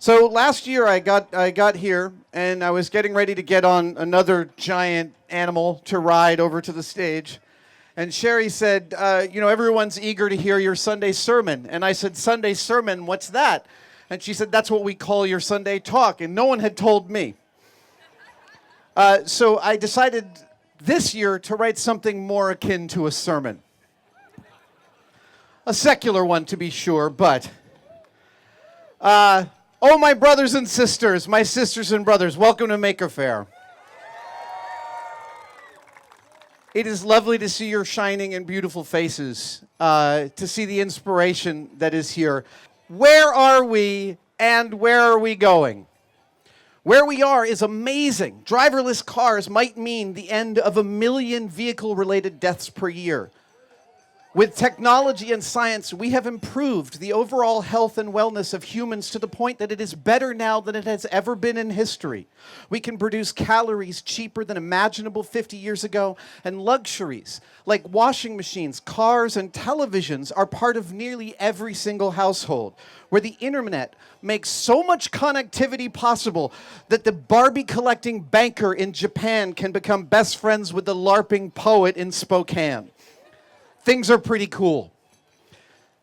So last year I got here and I was getting ready to get on another giant animal to ride over to the stage. And Sherry said, everyone's eager to hear your Sunday sermon. And I said, Sunday sermon, what's that? And she said, that's what we call your Sunday talk. And no one had told me. So I decided this year to write something more akin to a sermon. A secular one, to be sure, but... Oh, my brothers and sisters, my sisters and brothers, welcome to Maker Faire. It is lovely to see your shining and beautiful faces, to see the inspiration that is here. Where are we and where are we going? Where we are is amazing. Driverless cars might mean the end of 1 million vehicle-related deaths per year. With technology and science, we have improved the overall health and wellness of humans to the point that it is better now than it has ever been in history. We can produce calories cheaper than imaginable 50 years ago, and luxuries like washing machines, cars, and televisions are part of nearly every single household, where the internet makes so much connectivity possible that the Barbie-collecting banker in Japan can become best friends with the LARPing poet in Spokane. Things are pretty cool.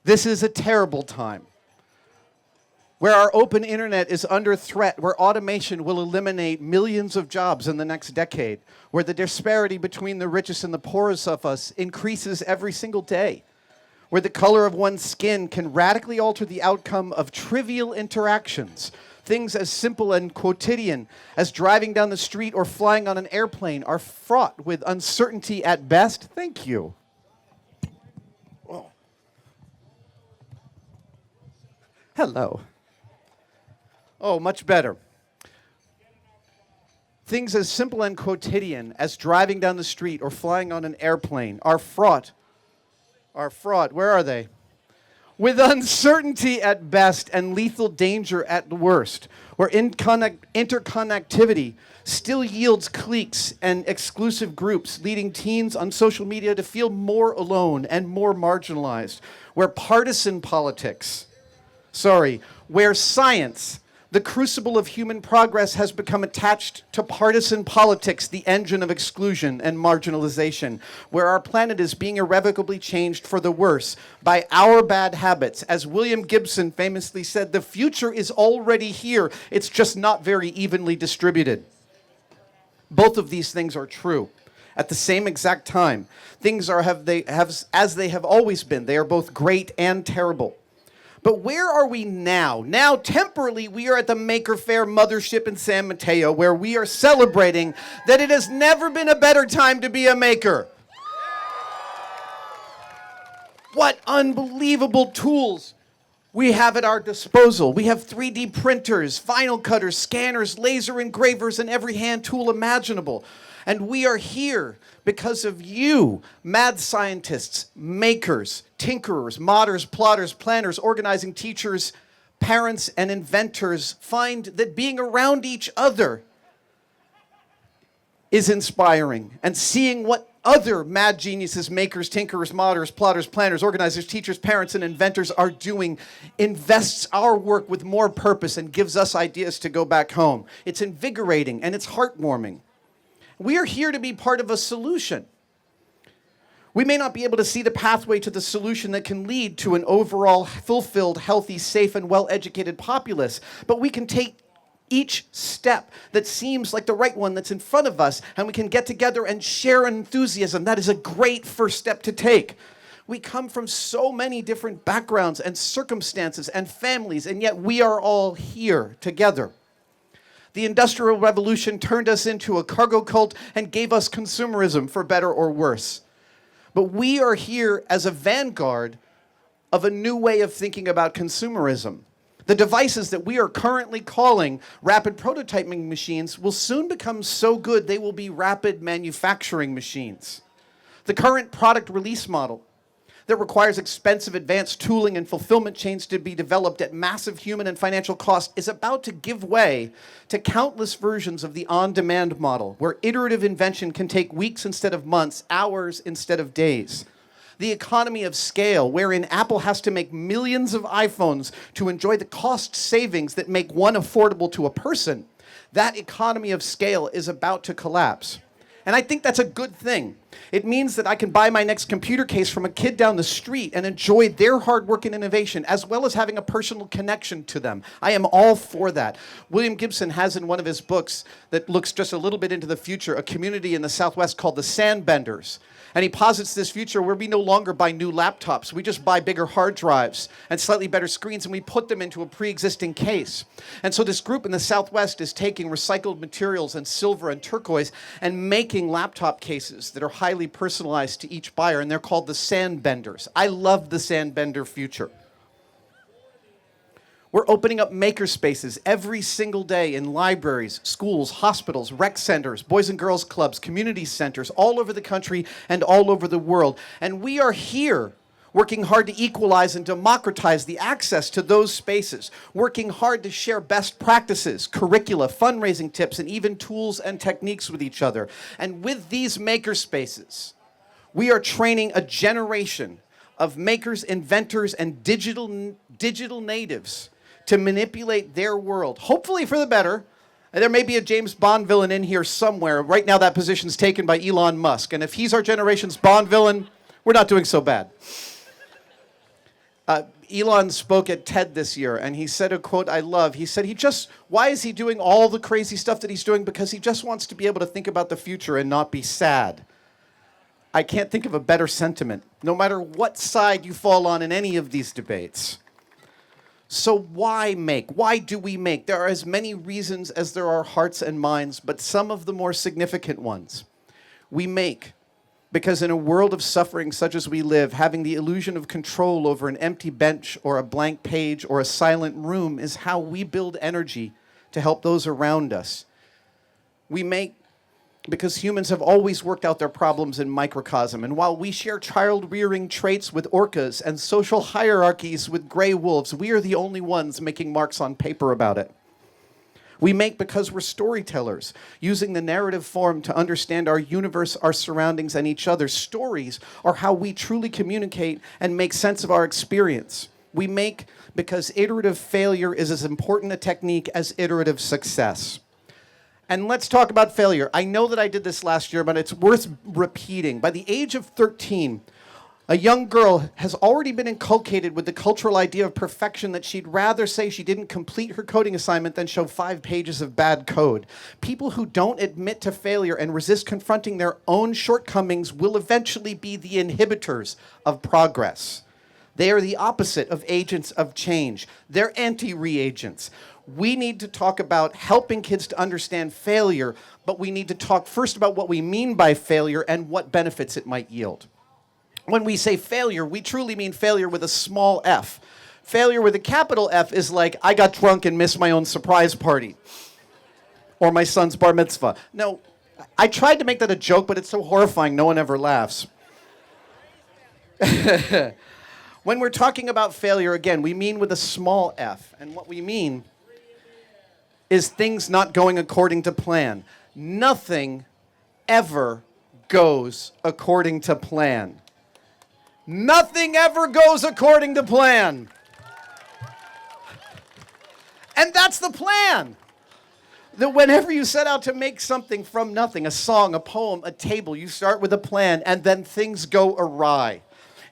This is a terrible time where our open internet is under threat, where automation will eliminate millions of jobs in the next decade, where the disparity between the richest and the poorest of us increases every single day, where the color of one's skin can radically alter the outcome of trivial interactions. Things as simple and quotidian as driving down the street or flying on an airplane are fraught with uncertainty at best. Thank you. Hello. Oh, much better. Things as simple and quotidian as driving down the street or flying on an airplane are fraught. Where are they? With uncertainty at best and lethal danger at worst, where interconnectivity still yields cliques and exclusive groups, leading teens on social media to feel more alone and more marginalized, where partisan politics... where science, the crucible of human progress, has become attached to partisan politics, the engine of exclusion and marginalization, where our planet is being irrevocably changed for the worse by our bad habits. As William Gibson famously said, the future is already here, it's just not very evenly distributed. Both of these things are true. At the same exact time, things are as they have always been. They are both great and terrible. But where are we now? Now, temporarily, we are at the Maker Faire mothership in San Mateo, where we are celebrating that it has never been a better time to be a maker. What unbelievable tools we have at our disposal. We have 3D printers, final cutters, scanners, laser engravers, and every hand tool imaginable. And we are here because of you, mad scientists, makers, tinkerers, modders, plotters, planners, organizing teachers, parents, and inventors find that being around each other is inspiring. And seeing what other mad geniuses, makers, tinkerers, modders, plotters, planners, organizers, teachers, parents, and inventors are doing invests our work with more purpose and gives us ideas to go back home. It's invigorating and it's heartwarming. We are here to be part of a solution. We may not be able to see the pathway to the solution that can lead to an overall fulfilled, healthy, safe, and well-educated populace, but we can take each step that seems like the right one that's in front of us, and we can get together and share enthusiasm. That is a great first step to take. We come from so many different backgrounds and circumstances and families, and yet we are all here together. The Industrial Revolution turned us into a cargo cult and gave us consumerism, for better or worse. But we are here as a vanguard of a new way of thinking about consumerism. The devices that we are currently calling rapid prototyping machines will soon become so good they will be rapid manufacturing machines. The current product release model that requires expensive advanced tooling and fulfillment chains to be developed at massive human and financial cost is about to give way to countless versions of the on-demand model, where iterative invention can take weeks instead of months, hours instead of days. The economy of scale, wherein Apple has to make millions of iPhones to enjoy the cost savings that make one affordable to a person, that economy of scale is about to collapse. And I think that's a good thing. It means that I can buy my next computer case from a kid down the street and enjoy their hard work and innovation, as well as having a personal connection to them. I am all for that. William Gibson has in one of his books that looks just a little bit into the future, a community in the Southwest called the Sandbenders. And he posits this future where we no longer buy new laptops. We just buy bigger hard drives and slightly better screens, and we put them into a pre-existing case. And so this group in the Southwest is taking recycled materials and silver and turquoise and making laptop cases that are highly personalized to each buyer, and they're called the Sandbenders. I love the Sandbender future. We're opening up maker spaces every single day in libraries, schools, hospitals, rec centers, boys and girls clubs, community centers, all over the country and all over the world. And we are here working hard to equalize and democratize the access to those spaces, working hard to share best practices, curricula, fundraising tips, and even tools and techniques with each other. And with these maker spaces, we are training a generation of makers, inventors, and digital natives to manipulate their world, hopefully for the better. And there may be a James Bond villain in here somewhere. Right now that position's taken by Elon Musk. And if he's our generation's Bond villain, we're not doing so bad. Elon spoke at TED this year, and he said a quote I love. He said, why is he doing all the crazy stuff that he's doing? Because he just wants to be able to think about the future and not be sad. I can't think of a better sentiment, no matter what side you fall on in any of these debates. So why make? Why do we make? There are as many reasons as there are hearts and minds, but some of the more significant ones. We make because in a world of suffering such as we live, having the illusion of control over an empty bench or a blank page or a silent room is how we build energy to help those around us. We make because humans have always worked out their problems in microcosm. And while we share child-rearing traits with orcas and social hierarchies with gray wolves, we are the only ones making marks on paper about it. We make because we're storytellers, using the narrative form to understand our universe, our surroundings, and each other. Stories are how we truly communicate and make sense of our experience. We make because iterative failure is as important a technique as iterative success. And let's talk about failure. I know that I did this last year, but it's worth repeating. By the age of 13, a young girl has already been inculcated with the cultural idea of perfection that she'd rather say she didn't complete her coding assignment than show 5 pages of bad code. People who don't admit to failure and resist confronting their own shortcomings will eventually be the inhibitors of progress. They are the opposite of agents of change. They're anti-reagents. We need to talk about helping kids to understand failure, but we need to talk first about what we mean by failure and what benefits it might yield. When we say failure, we truly mean failure with a small f. Failure with a capital F is like, I got drunk and missed my own surprise party, or my son's bar mitzvah. No, I tried to make that a joke, but it's so horrifying, no one ever laughs. When we're talking about failure, again, we mean with a small f, and what we mean is things not going according to plan. Nothing ever goes according to plan. Nothing ever goes according to plan. And that's the plan. That whenever you set out to make something from nothing, a song, a poem, a table, you start with a plan and then things go awry.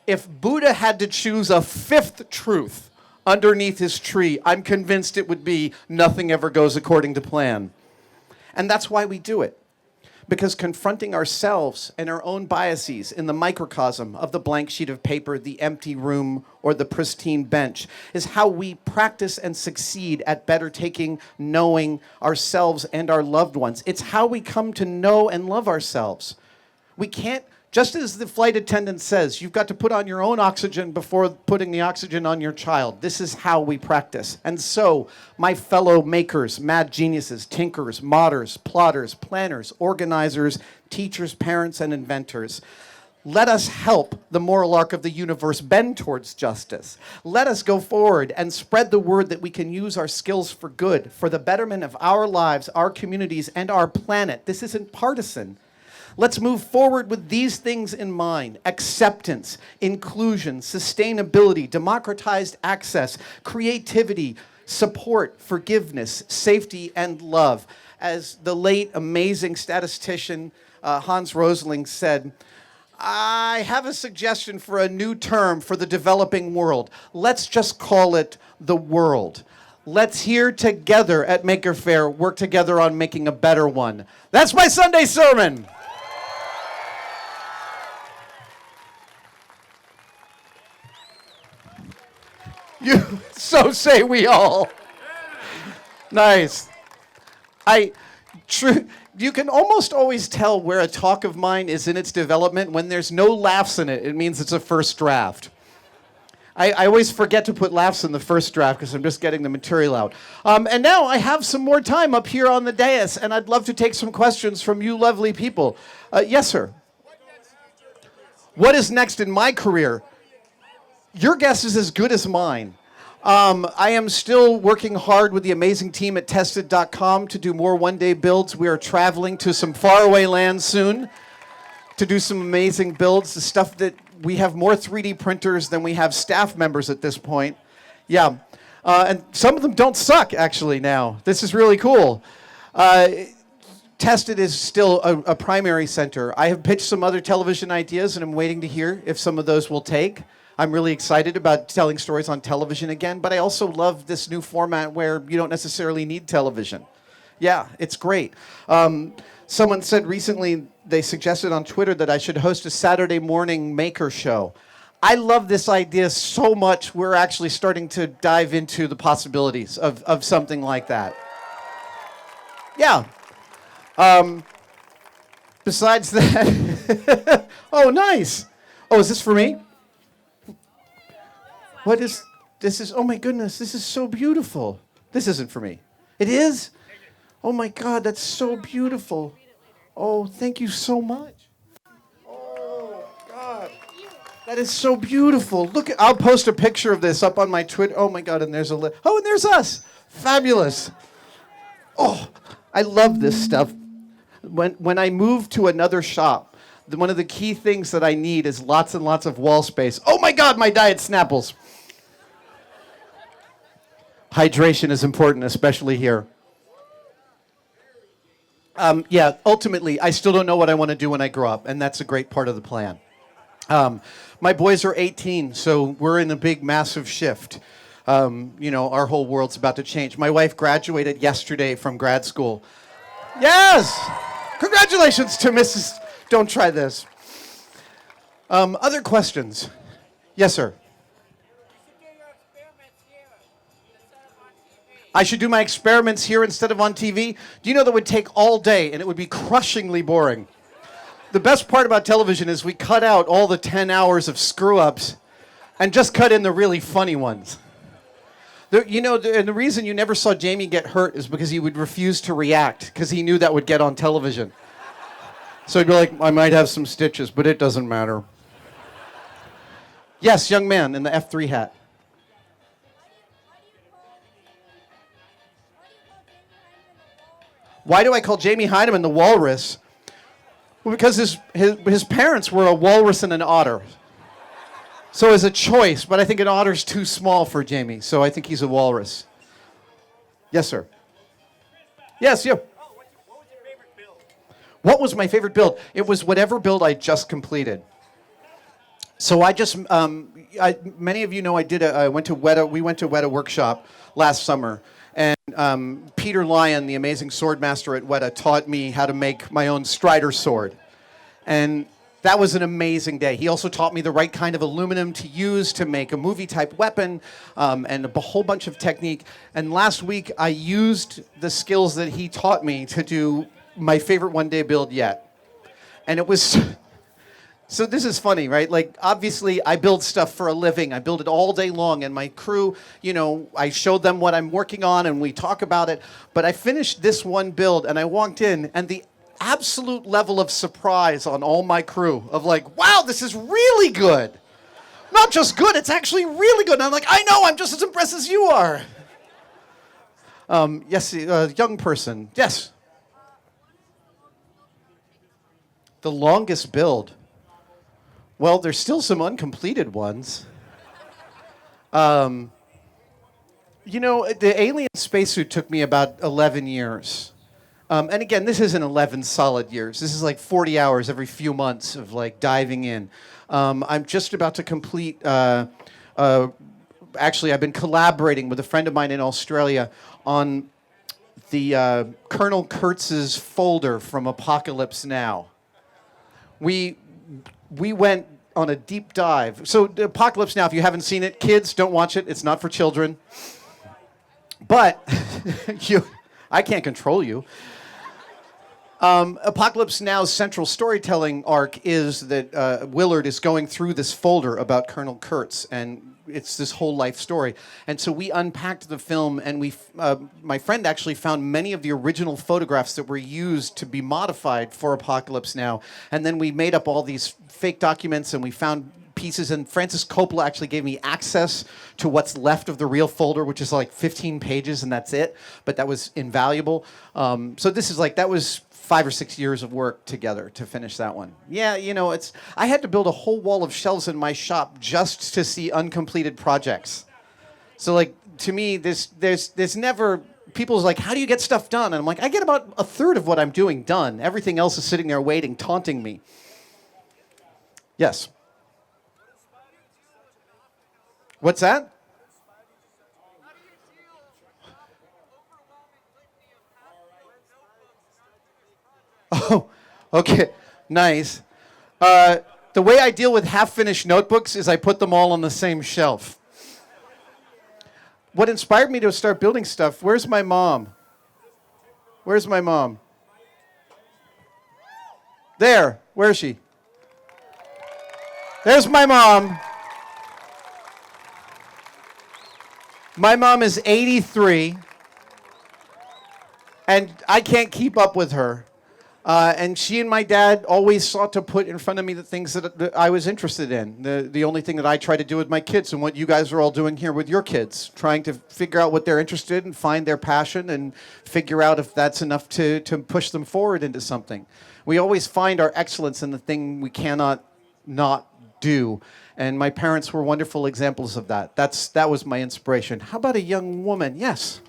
If Buddha had to choose a 5th truth underneath his tree, I'm convinced it would be nothing ever goes according to plan. And that's why we do it. Because confronting ourselves and our own biases in the microcosm of the blank sheet of paper, the empty room, or the pristine bench is how we practice and succeed at better taking, knowing ourselves and our loved ones. It's how we come to know and love ourselves. We can't, just as the flight attendant says, you've got to put on your own oxygen before putting the oxygen on your child. This is how we practice. And so, my fellow makers, mad geniuses, tinkers, modders, plotters, planners, organizers, teachers, parents, and inventors, let us help the moral arc of the universe bend towards justice. Let us go forward and spread the word that we can use our skills for good, for the betterment of our lives, our communities, and our planet. This isn't partisan. Let's move forward with these things in mind: acceptance, inclusion, sustainability, democratized access, creativity, support, forgiveness, safety, and love. As the late amazing statistician Hans Rosling said, I have a suggestion for a new term for the developing world. Let's just call it the world. Let's here together at Maker Faire work together on making a better one. That's my Sunday sermon. So say we all. Nice. You can almost always tell where a talk of mine is in its development. When there's no laughs in it, it means it's a first draft. I always forget to put laughs in the first draft because I'm just getting the material out. And now I have some more time up here on the dais, and I'd love to take some questions from you lovely people. Yes, sir. What is next in my career? Your guess is as good as mine. I am still working hard with the amazing team at Tested.com to do more one-day builds. We are traveling to some faraway lands soon to do some amazing builds. The stuff that we have more 3D printers than we have staff members at this point. Yeah, and some of them don't suck, actually, now. This is really cool. Tested is still a primary center. I have pitched some other television ideas, and I'm waiting to hear if some of those will take. I'm really excited about telling stories on television again, but I also love this new format where you don't necessarily need television. Yeah, it's great. Someone said recently, they suggested on Twitter that I should host a Saturday morning maker show. I love this idea so much, we're actually starting to dive into the possibilities of something like that. Yeah. Besides that, oh, nice. Oh, is this for me? What is, this is, oh my goodness, this is so beautiful. This isn't for me. It is? Oh my God, that's so beautiful. Oh, thank you so much. Oh, God. That is so beautiful. Look, I'll post a picture of this up on my Twitter. Oh my God, and there's and there's us. Fabulous. Oh, I love this stuff. When I move to another shop, one of the key things that I need is lots and lots of wall space. Oh my God, my diet Snapples. Hydration is important, especially here. Yeah, ultimately, I still don't know what I want to do when I grow up, and that's a great part of the plan. My boys are 18, so we're in a big, massive shift. Our whole world's about to change. My wife graduated yesterday from grad school. Yes! Congratulations to Mrs. Don't try this. Other questions? Yes, sir. I should do my experiments here instead of on TV. Do you know that would take all day and it would be crushingly boring? The best part about television is we cut out all the 10 hours of screw-ups and just cut in the really funny ones. And the reason you never saw Jamie get hurt is because he would refuse to react because he knew that would get on television. So he'd be like, I might have some stitches, but it doesn't matter. Yes, young man in the F3 hat. Why do I call Jamie Heineman the walrus? Well, because his parents were a walrus and an otter. So as a choice, but I think an otter's too small for Jamie, so I think he's a walrus. Yes, sir. Yes, you. What was your favorite build? What was my favorite build? It was whatever build I just completed. So many of you know we went to Weta Workshop last summer. And Peter Lyon, the amazing sword master at Weta, taught me how to make my own Strider sword. And that was an amazing day. He also taught me the right kind of aluminum to use to make a movie-type weapon and a whole bunch of technique. And last week, I used the skills that he taught me to do my favorite one-day build yet. And it was... So this is funny, right? Like, obviously, I build stuff for a living. I build it all day long, and my crew, I showed them what I'm working on, and we talk about it. But I finished this one build, and I walked in, and the absolute level of surprise on all my crew of like, wow, this is really good. Not just good, it's actually really good. And I'm like, I know, I'm just as impressed as you are. Yes, young person. Yes. The longest build. Well, there's still some uncompleted ones. You know, the alien spacesuit took me about 11 years. And again, this isn't 11 solid years. This is like 40 hours every few months of like diving in. I'm just about to complete. Actually, I've been collaborating with a friend of mine in Australia on the Colonel Kurtz's folder from Apocalypse Now. We went on a deep dive. So the Apocalypse Now, if you haven't seen it, kids, don't watch it. It's not for children. But I can't control you. Apocalypse Now's central storytelling arc is that Willard is going through this folder about Colonel Kurtz, and it's this whole life story. And so we unpacked the film, and my friend actually found many of the original photographs that were used to be modified for Apocalypse Now. And then we made up all these fake documents, and we found pieces, and Francis Coppola actually gave me access to what's left of the real folder, which is like 15 pages, and that's it. But that was invaluable. So this is that was 5 or 6 years of work together to finish that one. Yeah, you know, I had to build a whole wall of shelves in my shop just to see uncompleted projects. So to me, there's never, people's like, how do you get stuff done? And I'm like, I get about a third of what I'm doing done. Everything else is sitting there waiting, taunting me. Yes. What's that? Oh, okay, nice. The way I deal with half-finished notebooks is I put them all on the same shelf. What inspired me to start building stuff, where's my mom? Where's my mom? There, where is she? There's my mom. My mom is 83, and I can't keep up with her. And she and my dad always sought to put in front of me the things that I was interested in. The only thing that I try to do with my kids, and what you guys are all doing here with your kids, trying to figure out what they're interested in, find their passion, and figure out if that's enough to push them forward into something. We always find our excellence in the thing we cannot not do. And my parents were wonderful examples of that. That was my inspiration. How about a young woman? Yes.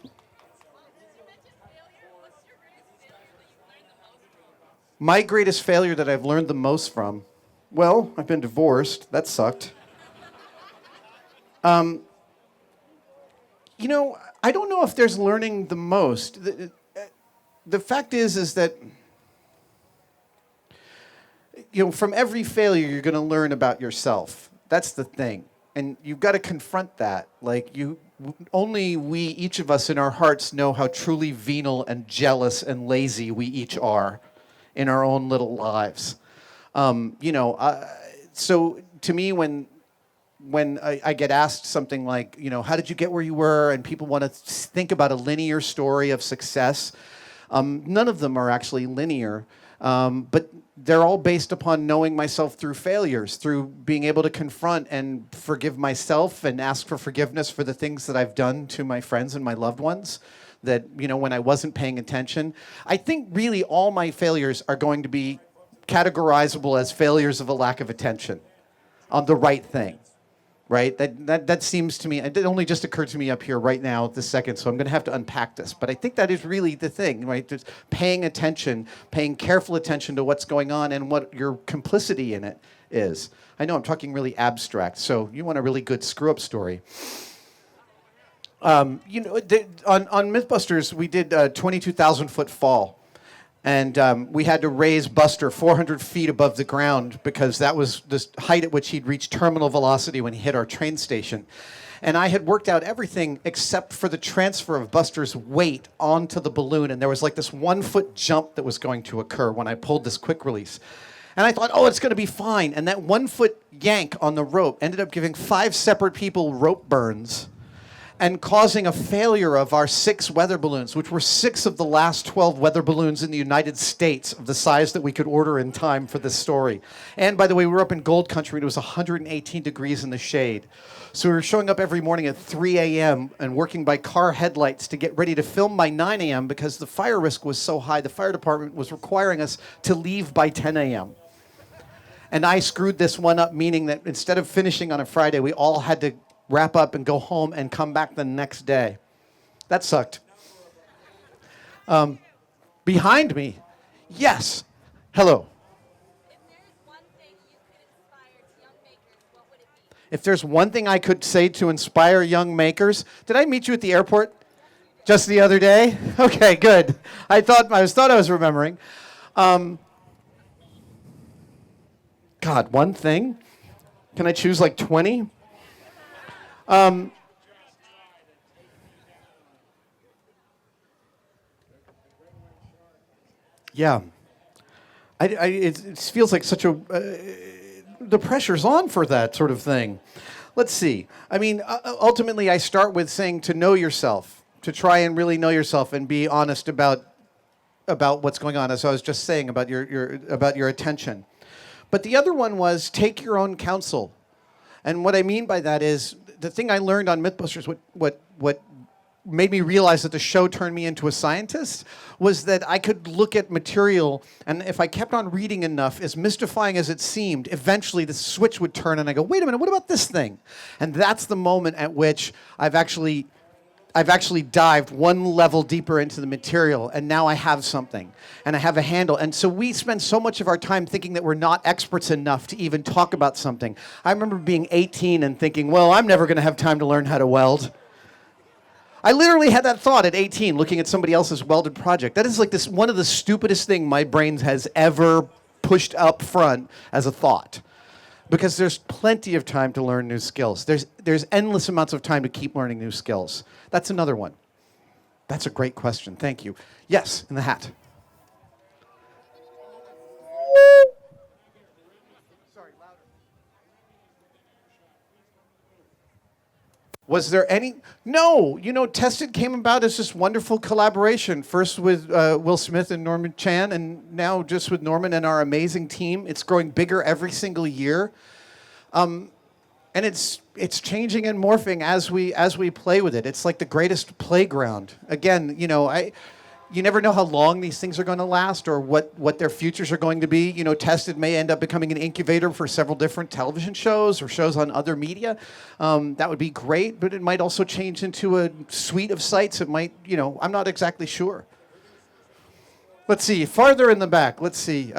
My greatest failure that I've learned the most from, well, I've been divorced. That sucked. You know, I don't know if there's learning the most. The fact is that, you know, from every failure, you're going to learn about yourself. That's the thing. And you've got to confront that. Only we, each of us in our hearts, know how truly venal and jealous and lazy we each are in our own little lives. So to me, when I get asked something like, you know, how did you get where you were? And people want to think about a linear story of success. None of them are actually linear, but they're all based upon knowing myself through failures, through being able to confront and forgive myself and ask for forgiveness for the things that I've done to my friends and my loved ones that, you know, when I wasn't paying attention. I think really all my failures are going to be categorizable as failures of a lack of attention on the right thing. Right? That seems to me, it only just occurred to me up here right now at this second, so I'm going to have to unpack this. But I think that is really the thing, right? Just paying attention, paying careful attention to what's going on and what your complicity in it is. I know I'm talking really abstract, so you want a really good screw-up story. On Mythbusters, we did a 22,000-foot fall. And we had to raise Buster 400 feet above the ground because that was the height at which he'd reach terminal velocity when he hit our train station. And I had worked out everything except for the transfer of Buster's weight onto the balloon. And there was this 1 foot jump that was going to occur when I pulled this quick release. And I thought, oh, it's going to be fine. And that 1 foot yank on the rope ended up giving 5 separate people rope burns and causing a failure of our 6 weather balloons, which were 6 of the last 12 weather balloons in the United States of the size that we could order in time for this story. And by the way, we were up in Gold Country, and it was 118 degrees in the shade. So we were showing up every morning at 3 a.m. and working by car headlights to get ready to film by 9 a.m. because the fire risk was so high, the fire department was requiring us to leave by 10 a.m. And I screwed this one up, meaning that instead of finishing on a Friday, we all had to wrap up and go home and come back the next day. That sucked. Behind me, yes. Hello. If there's one thing I could say to inspire young makers, did I meet you at the airport just the other day? Okay, good. I thought I was remembering. God, one thing? Can I choose like 20? Yeah. It feels like such a... the pressure's on for that sort of thing. Let's see. I mean, ultimately, I start with saying to know yourself, to try and really know yourself and be honest about what's going on, as I was just saying about your attention. But the other one was take your own counsel. And what I mean by that is the thing I learned on Mythbusters, what made me realize that the show turned me into a scientist, was that I could look at material, and if I kept on reading enough, as mystifying as it seemed, eventually the switch would turn and I go, wait a minute, what about this thing? And that's the moment at which I've actually dived one level deeper into the material, and now I have something, and I have a handle. And so we spend so much of our time thinking that we're not experts enough to even talk about something. I remember being 18 and thinking, well, I'm never going to have time to learn how to weld. I literally had that thought at 18, looking at somebody else's welded project. That is like one of the stupidest things my brain has ever pushed up front as a thought. Because there's plenty of time to learn new skills. There's endless amounts of time to keep learning new skills. That's another one. That's a great question. Thank you. Yes, in the hat. Sorry, louder. Was there any? No. Tested came about as this wonderful collaboration, first with Will Smith and Norman Chan, and now just with Norman and our amazing team. It's growing bigger every single year. And it's changing and morphing as we play with it. It's like the greatest playground. Again, you never know how long these things are going to last or what their futures are going to be. Tested may end up becoming an incubator for several different television shows or shows on other media. That would be great, but it might also change into a suite of sites. It might, I'm not exactly sure. Let's see, farther in the back. Let's see.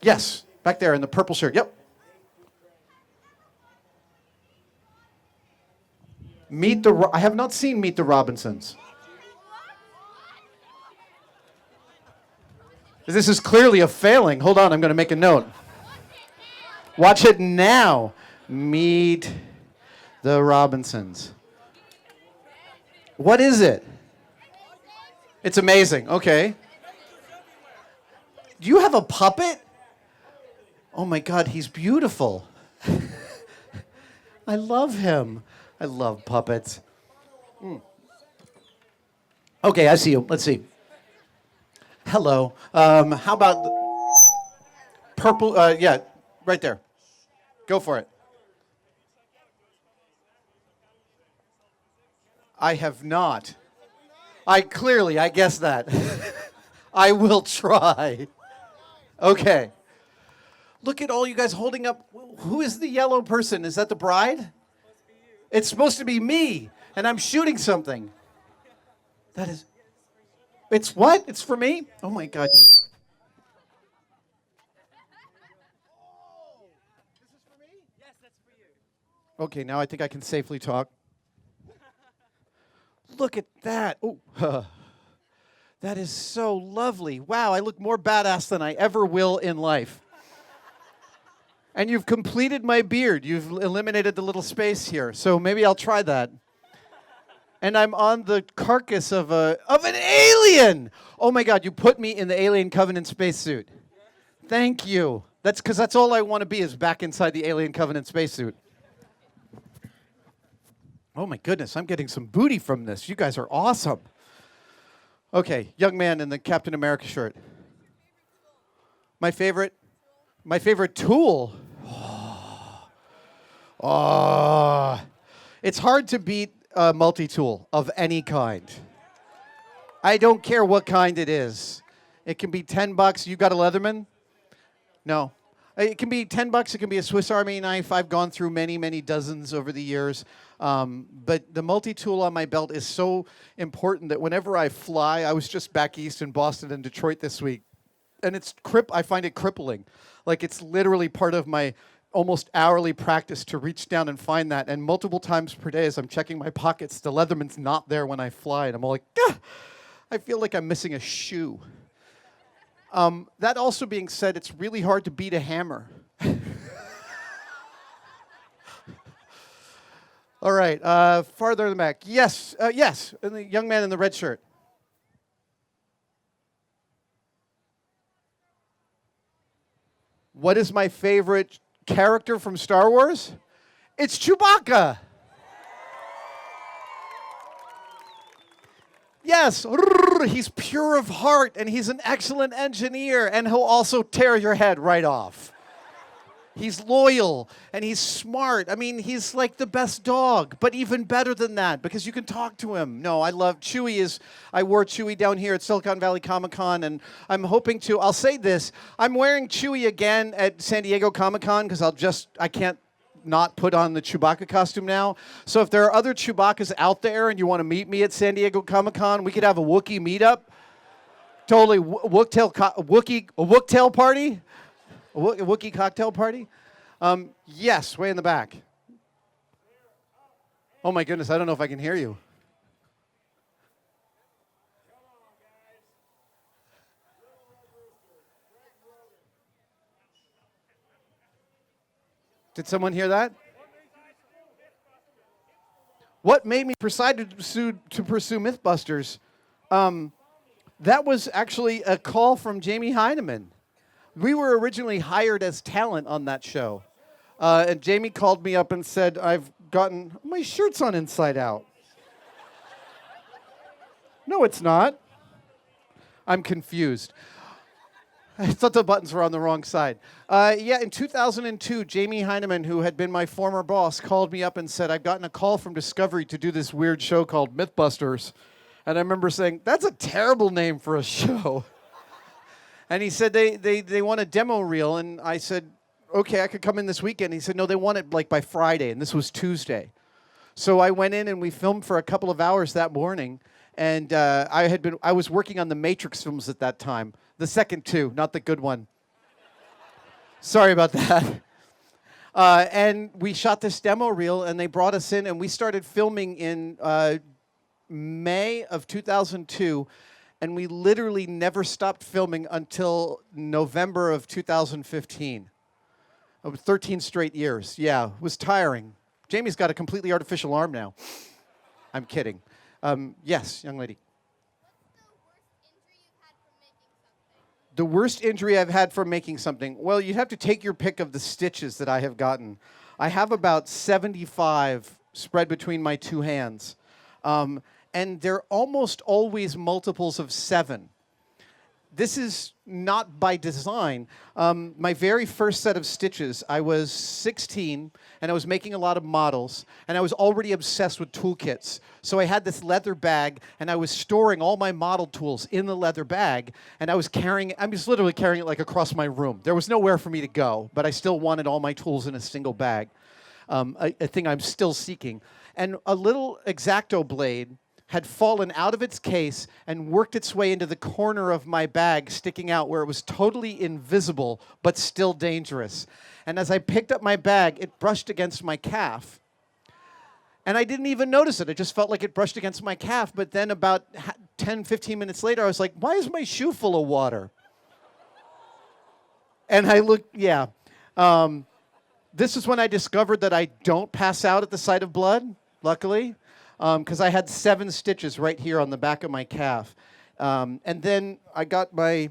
Yes, back there in the purple shirt. Yep. I have not seen Meet the Robinsons. This is clearly a failing. Hold on, I'm going to make a note. Watch it now. Meet the Robinsons. What is it? It's amazing. Okay. Do you have a puppet? Oh my God, he's beautiful. I love him. I love puppets. Okay, I see you. Let's see. Hello. How about purple? Yeah, right there. Go for it. I have not. I guess that. I will try. Okay. Look at all you guys holding up. Who is the yellow person? Is that the bride? It's supposed to be me, and I'm shooting something. That is... It's what? It's for me? Oh, my God. Oh, this is for me? Yes, that's for you. Okay, now I think I can safely talk. Look at that. Oh, that is so lovely. Wow, I look more badass than I ever will in life. And you've completed my beard. You've eliminated the little space here. So maybe I'll try that. And I'm on the carcass of an alien. Oh my God, you put me in the Alien Covenant spacesuit. Thank you. That's because that's all I want to be, is back inside the Alien Covenant spacesuit. Oh my goodness, I'm getting some booty from this. You guys are awesome. Okay, young man in the Captain America shirt. My favorite tool. Oh. It's hard to beat a multi-tool of any kind. I don't care what kind it is. It can be $10. You got a Leatherman? No. It can be $10. It can be a Swiss Army knife. I've gone through many, many dozens over the years. But the multi-tool on my belt is so important that whenever I fly, I was just back east in Boston and Detroit this week, and I find it crippling. Like, it's literally part of my almost hourly practice to reach down and find that. And multiple times per day as I'm checking my pockets, the Leatherman's not there when I fly. And I'm all like, ah! I feel like I'm missing a shoe. That also being said, it's really hard to beat a hammer. All right, farther in the back. Yes, yes, and the young man in the red shirt. What is my favorite character from Star Wars? It's Chewbacca. Yes, he's pure of heart, and he's an excellent engineer, and he'll also tear your head right off. He's loyal, and he's smart. I mean, he's like the best dog, but even better than that, because you can talk to him. No, I love Chewie. I wore Chewie down here at Silicon Valley Comic-Con, and I'm hoping to, I'll say this, I'm wearing Chewie again at San Diego Comic-Con, because I can't not put on the Chewbacca costume now. So if there are other Chewbaccas out there and you want to meet me at San Diego Comic-Con, we could have a Wookiee meetup. Totally, Wooktail party? A Wookiee cocktail party? Yes, way in the back. Oh my goodness, I don't know if I can hear you. Did someone hear that? What made me decide to pursue Mythbusters? That was actually a call from Jamie Heineman. We were originally hired as talent on that show. And Jamie called me up and said, my shirt's on inside out. No, it's not. I'm confused. I thought the buttons were on the wrong side. In 2002, Jamie Heineman, who had been my former boss, called me up and said, I've gotten a call from Discovery to do this weird show called Mythbusters. And I remember saying, that's a terrible name for a show. And he said, they want a demo reel. And I said, okay, I could come in this weekend. He said, no, they want it like by Friday. And this was Tuesday. So I went in and we filmed for a couple of hours that morning. And I was working on the Matrix films at that time. The second two, not the good one. Sorry about that. And we shot this demo reel, and they brought us in, and we started filming in May of 2002, and we literally never stopped filming until November of 2015. It was 13 straight years. Yeah, it was tiring. Jamie's got a completely artificial arm now. I'm kidding. Yes, young lady. The worst injury I've had from making something? Well, you have to take your pick of the stitches that I have gotten. I have about 75 spread between my two hands. And they're almost always multiples of 7. This is not by design. My very first set of stitches, I was 16, and I was making a lot of models, and I was already obsessed with toolkits. So I had this leather bag, and I was storing all my model tools in the leather bag, and I was literally carrying it like across my room. There was nowhere for me to go, but I still wanted all my tools in a single bag, a thing I'm still seeking. And a little X-Acto blade had fallen out of its case and worked its way into the corner of my bag, sticking out where it was totally invisible, but still dangerous. And as I picked up my bag, it brushed against my calf. And I didn't even notice it. I just felt like it brushed against my calf. But then about 10, 15 minutes later, I was like, why is my shoe full of water? And I looked, yeah. This is when I discovered that I don't pass out at the sight of blood, luckily. Because I had 7 stitches right here on the back of my calf. And then I got I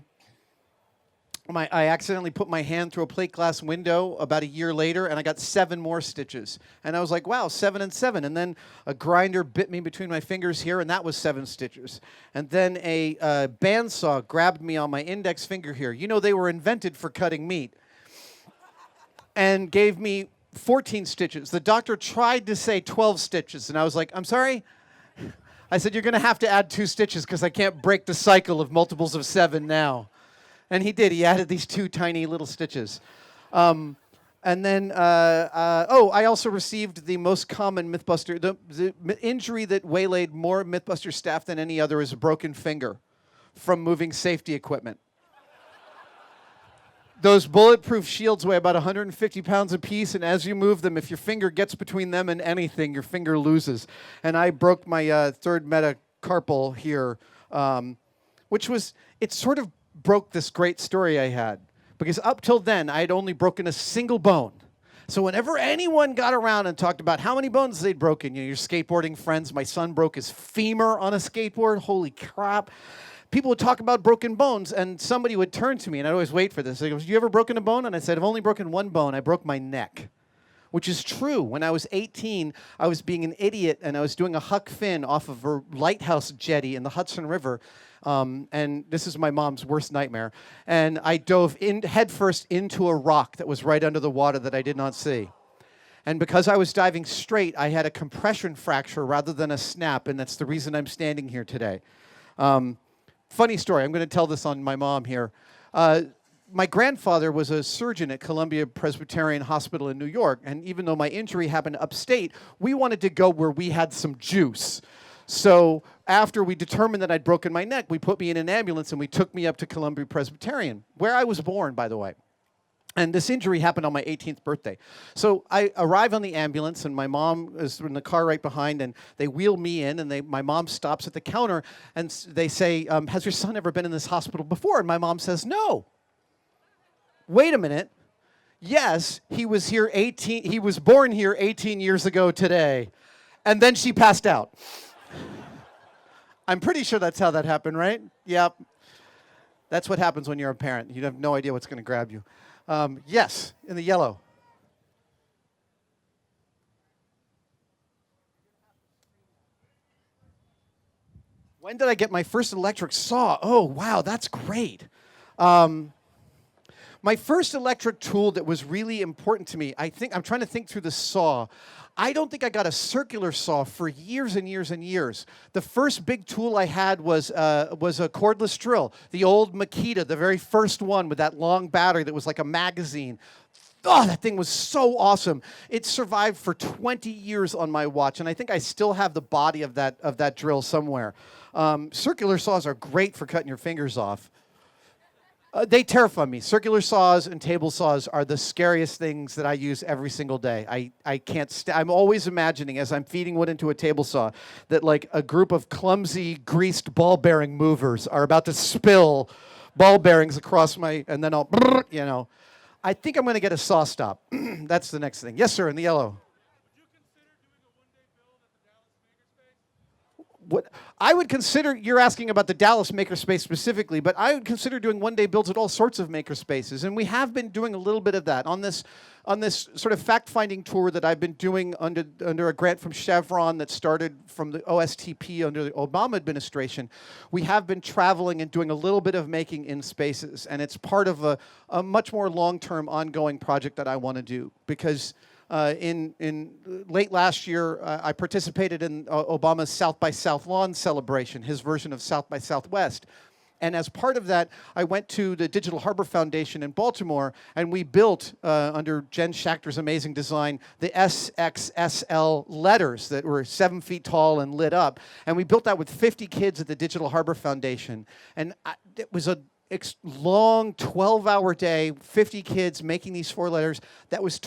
accidentally put my hand through a plate glass window about a year later, and I got 7 more stitches. And I was like, wow, 7 and 7. And then a grinder bit me between my fingers here, and that was 7 stitches. And then a bandsaw grabbed me on my index finger here. You know, they were invented for cutting meat. And gave me 14 stitches. The doctor tried to say 12 stitches, and I was like, I'm sorry? I said, you're going to have to add 2 stitches because I can't break the cycle of multiples of 7 now. And he did. He added these 2 tiny little stitches. And then, I also received the most common Mythbuster, the injury that waylaid more Mythbuster staff than any other is a broken finger from moving safety equipment. Those bulletproof shields weigh about 150 pounds apiece, and as you move them, if your finger gets between them and anything, your finger loses. And I broke my third metacarpal here, it sort of broke this great story I had. Because up till then, I had only broken a single bone. So whenever anyone got around and talked about how many bones they'd broken, your skateboarding friends, my son broke his femur on a skateboard, holy crap. People would talk about broken bones, and somebody would turn to me, and I'd always wait for this. They go, "You ever broken a bone?" And I said, "I've only broken one bone. I broke my neck." Which is true. When I was 18, I was being an idiot, and I was doing a huck fin off of a lighthouse jetty in the Hudson River. And this is my mom's worst nightmare. And I dove headfirst into a rock that was right under the water that I did not see. And because I was diving straight, I had a compression fracture rather than a snap, and that's the reason I'm standing here today. Funny story. I'm going to tell this on my mom here. My grandfather was a surgeon at Columbia Presbyterian Hospital in New York, and even though my injury happened upstate, we wanted to go where we had some juice. So after we determined that I'd broken my neck, we put me in an ambulance and we took me up to Columbia Presbyterian, where I was born, by the way. And this injury happened on my 18th birthday. So I arrive on the ambulance, and my mom is in the car right behind, and they wheel me in, and my mom stops at the counter, and they say, "Has your son ever been in this hospital before?" And my mom says, "No." Wait a minute. Yes, he was born here 18 years ago today. And then she passed out. I'm pretty sure that's how that happened, right? Yep. That's what happens when you're a parent. You have no idea what's going to grab you. Yes, in the yellow. When did I get my first electric saw? Oh, wow, that's great. My first electric tool that was really important to me, I'm trying to think through the saw. I don't think I got a circular saw for years and years and years. The first big tool I had was a cordless drill, the old Makita, the very first one with that long battery that was like a magazine. Oh, that thing was so awesome. It survived for 20 years on my watch, and I think I still have the body of that drill somewhere. Circular saws are great for cutting your fingers off. They terrify me. Circular saws and table saws are the scariest things that I use every single day. I can't I'm always imagining as I'm feeding wood into a table saw that like a group of clumsy greased ball bearing movers are about to spill ball bearings across and then I think I'm going to get a saw stop. That's the next thing. Yes, sir, in the yellow. What I would consider, you're asking about the Dallas Makerspace specifically, but I would consider doing one-day builds at all sorts of makerspaces, and we have been doing a little bit of that on this sort of fact-finding tour that I've been doing under a grant from Chevron that started from the OSTP under the Obama administration. We have been traveling and doing a little bit of making in spaces, and it's part of a much more long-term, ongoing project that I want to do because. In late last year, I participated in Obama's South by South Lawn celebration, his version of South by Southwest. And as part of that, I went to the Digital Harbor Foundation in Baltimore, and we built, under Jen Schachter's amazing design, the SXSL letters that were 7 feet tall and lit up. And we built that with 50 kids at the Digital Harbor Foundation. And it was a long 12-hour day, 50 kids making these 4 letters. That was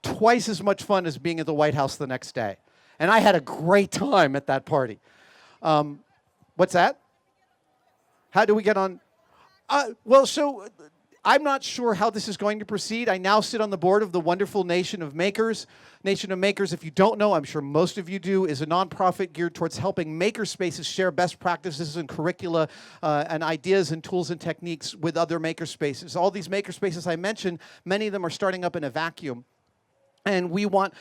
twice as much fun as being at the White House the next day. And I had a great time at that party. What's that? How do we get on? I'm not sure how this is going to proceed. I now sit on the board of the wonderful Nation of Makers. Nation of Makers, if you don't know, I'm sure most of you do, is a nonprofit geared towards helping makerspaces share best practices and curricula and ideas and tools and techniques with other makerspaces. All these makerspaces I mentioned, many of them are starting up in a vacuum. And we want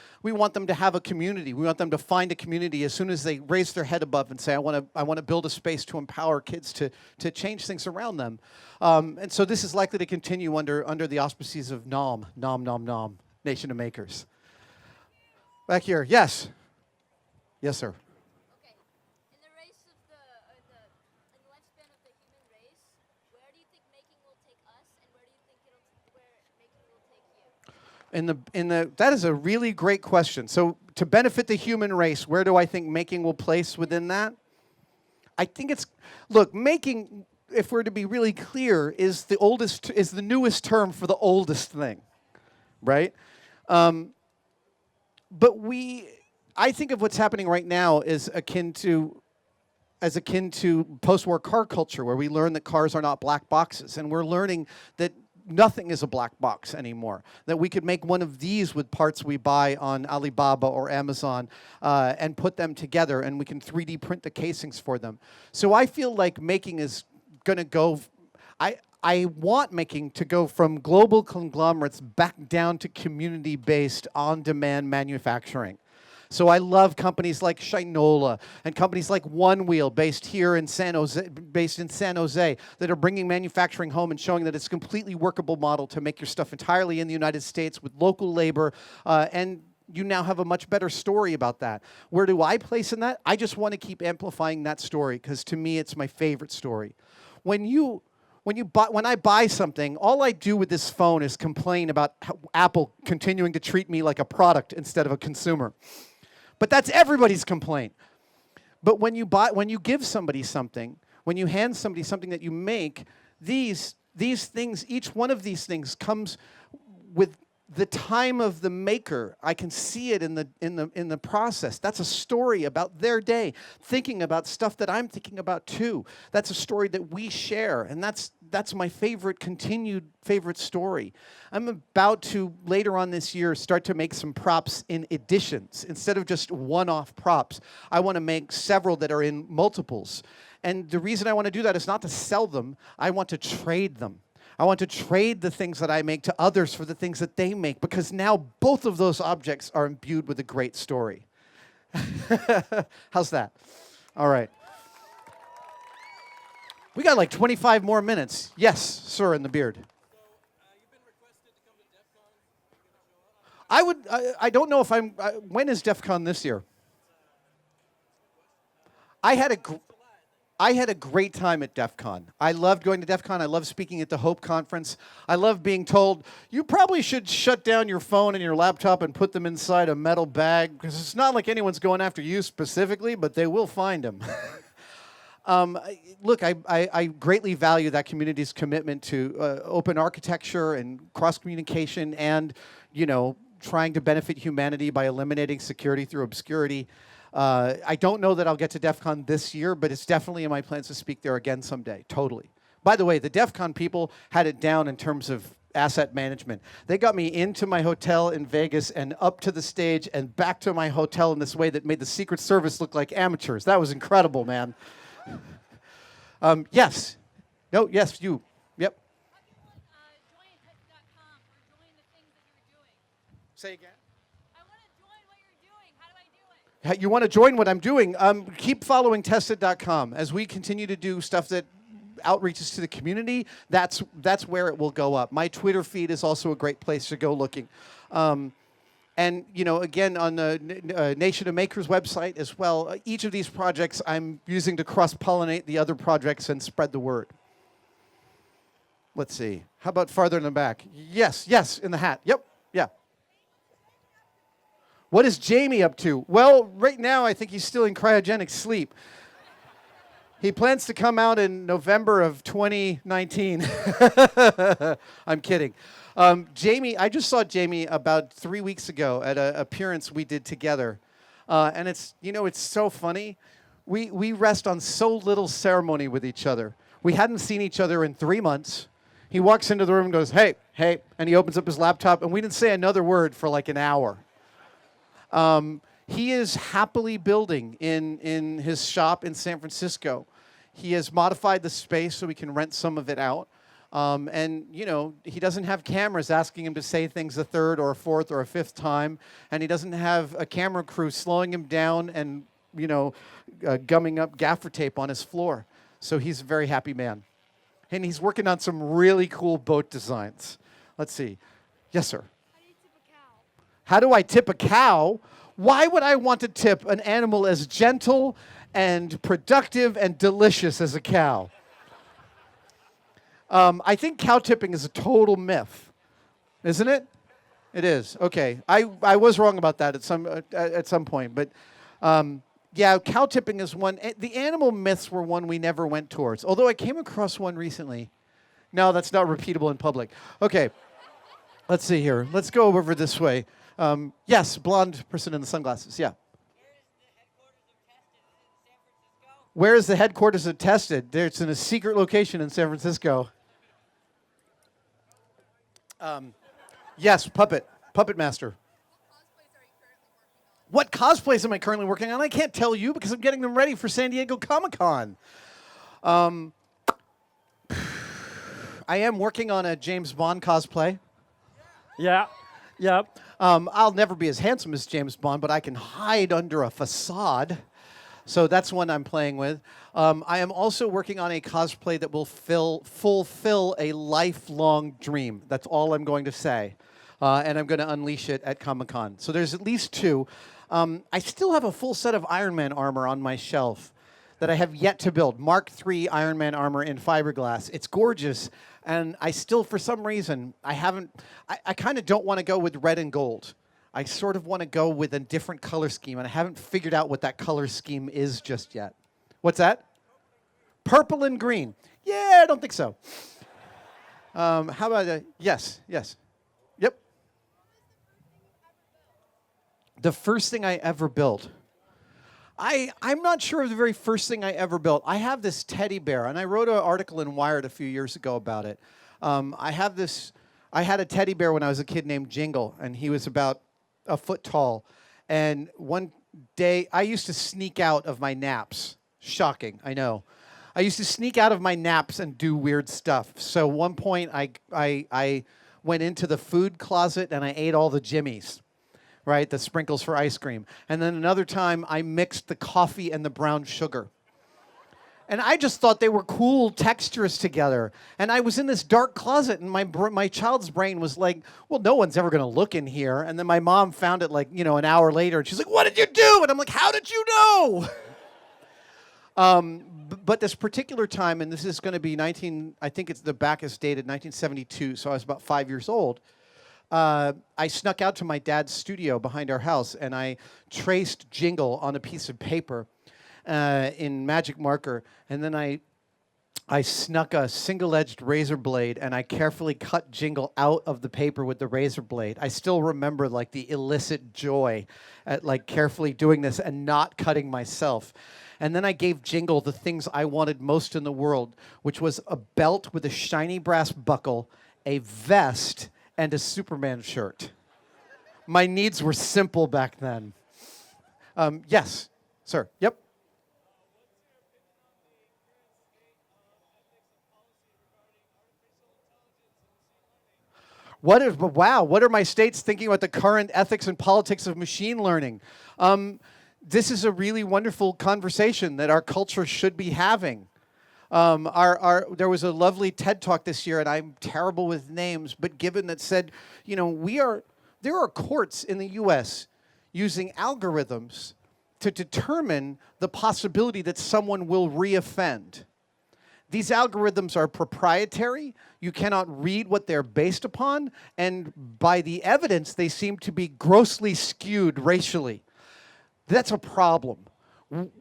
them to have a community. We want them to find a community as soon as they raise their head above and say, I want to build a space to empower kids to change things around them. And so this is likely to continue under the auspices of NOM, Nation of Makers. Back here, yes. Yes, sir. Okay. In the race of in the lifespan of the human race, where do you think making will take us, and where do you think where making will take you? That is a really great question. So to benefit the human race, where do I think making will place within that? I think look, making, if we're to be really clear, is the newest term for the oldest thing, right? But I think of what's happening right now as akin to post-war car culture, where we learn that cars are not black boxes, and we're learning that nothing is a black box anymore. That we could make one of these with parts we buy on Alibaba or Amazon and put them together, and we can 3D print the casings for them. So I feel like making is going to go. I want making to go from global conglomerates back down to community-based, on-demand manufacturing. So I love companies like Shinola and companies like One Wheel, based in San Jose, that are bringing manufacturing home and showing that it's a completely workable model to make your stuff entirely in the United States with local labor, and you now have a much better story about that. Where do I place in that? I just want to keep amplifying that story, because to me it's my favorite story. When I buy something, all I do with this phone is complain about Apple continuing to treat me like a product instead of a consumer. But that's everybody's complaint. But when you give somebody something, when you hand somebody something that you make, these things, each one of these things comes with the time of the maker. I can see it in the process. That's a story about their day, thinking about stuff that I'm thinking about too. That's a story that we share, and that's my continued favorite story. I'm about to, later on this year, start to make some props in editions. Instead of just one-off props, I want to make several that are in multiples. And the reason I want to do that is not to sell them. I want to trade them. I want to trade the things that I make to others for the things that they make, because now both of those objects are imbued with a great story. How's that? All right. We got like 25 more minutes. Yes, sir, in the beard. So, you've been requested to come to DEF CON. Are you going to show up? I don't know if I'm. When is DEF CON this year? I had a great time at DEF CON. I loved going to DEF CON. I loved speaking at the Hope Conference. I loved being told, you probably should shut down your phone and your laptop and put them inside a metal bag, because it's not like anyone's going after you specifically, but they will find them. Look, I greatly value that community's commitment to open architecture and cross-communication and, trying to benefit humanity by eliminating security through obscurity. I don't know that I'll get to DEF CON this year, but it's definitely in my plans to speak there again someday, totally. By the way, the DEF CON people had it down in terms of asset management. They got me into my hotel in Vegas and up to the stage and back to my hotel in this way that made the Secret Service look like amateurs. That was incredible, man. Yes. No, yes, you. Yep. How do you join Hit.com or join the things that you're doing? Say again. I want to join what you're doing. How do I do it? You want to join what I'm doing? Keep following tested.com. As we continue to do stuff that outreaches to the community, that's where it will go up. My Twitter feed is also a great place to go looking. And, again, on the Nation of Makers website as well, each of these projects I'm using to cross-pollinate the other projects and spread the word. Let's see. How about farther in the back? Yes, in the hat. Yep, yeah. What is Jamie up to? Well, right now I think he's still in cryogenic sleep. He plans to come out in November of 2019. I'm kidding. Jamie, I just saw Jamie about 3 weeks ago at an appearance we did together. And it's so funny. We rest on so little ceremony with each other. We hadn't seen each other in 3 months. He walks into the room and goes, hey, and he opens up his laptop, and we didn't say another word for like an hour. He is happily building in his shop in San Francisco. He has modified the space so we can rent some of it out. And, he doesn't have cameras asking him to say things a third or a fourth or a fifth time. And he doesn't have a camera crew slowing him down and, gumming up gaffer tape on his floor. So he's a very happy man. And he's working on some really cool boat designs. Let's see. Yes, sir. How do you tip a cow? How do I tip a cow? Why would I want to tip an animal as gentle and productive and delicious as a cow? I think cow tipping is a total myth, isn't it? It is. Okay. I was wrong about that at some point, but yeah, cow tipping is one. The animal myths were one we never went towards. Although I came across one recently. No, that's not repeatable in public. Okay. Let's see here. Let's go over this way. Yes, blonde person in the sunglasses. Yeah. Where is the headquarters of Tested? It's in a secret location in San Francisco. Yes, Puppet Master. What cosplays am I currently working on? I can't tell you because I'm getting them ready for San Diego Comic-Con. I am working on a James Bond cosplay. Yeah. Yep. I'll never be as handsome as James Bond, but I can hide under a facade. So that's one I'm playing with. I am also working on a cosplay that will fulfill a lifelong dream. That's all I'm going to say. And I'm going to unleash it at Comic-Con. So there's at least two. I still have a full set of Iron Man armor on my shelf that I have yet to build. Mark III Iron Man armor in fiberglass. It's gorgeous. And I still, for some reason, I kind of don't want to go with red and gold. I sort of want to go with a different color scheme, and I haven't figured out what that color scheme is just yet. What's that? Purple and green. Yeah, I don't think so. How about yes. Yep. The first thing I ever built. I'm not sure of the very first thing I ever built. I have this teddy bear, and I wrote an article in Wired a few years ago about it. I had a teddy bear when I was a kid named Jingle, and he was about a foot tall. And one day, I used to sneak out of my naps. Shocking, I know. I used to sneak out of my naps and do weird stuff. So one point, I went into the food closet and I ate all the Jimmies, right? The sprinkles for ice cream. And then another time, I mixed the coffee and the brown sugar. And I just thought they were cool textures together. And I was in this dark closet, and my child's brain was like, well, no one's ever going to look in here. And then my mom found it an hour later, and she's like, what did you do? And I'm like, how did you know? But this particular time, and this is going to be I think it's the back is dated 1972, so I was about 5 years old. I snuck out to my dad's studio behind our house, and I traced Jingle on a piece of paper in magic marker, and then I snuck a single-edged razor blade, and I carefully cut Jingle out of the paper with the razor blade. I still remember the illicit joy at carefully doing this and not cutting myself. And then I gave Jingle the things I wanted most in the world, which was a belt with a shiny brass buckle, a vest, and a Superman shirt. My needs were simple back then. Yes, sir. Yep. What are my states thinking about the current ethics and politics of machine learning? This is a really wonderful conversation that our culture should be having. There was a lovely TED Talk this year, and I'm terrible with names, but given that said, there are courts in the U.S. using algorithms to determine the possibility that someone will reoffend. These algorithms are proprietary. You cannot read what they're based upon, and by the evidence, they seem to be grossly skewed racially. That's a problem.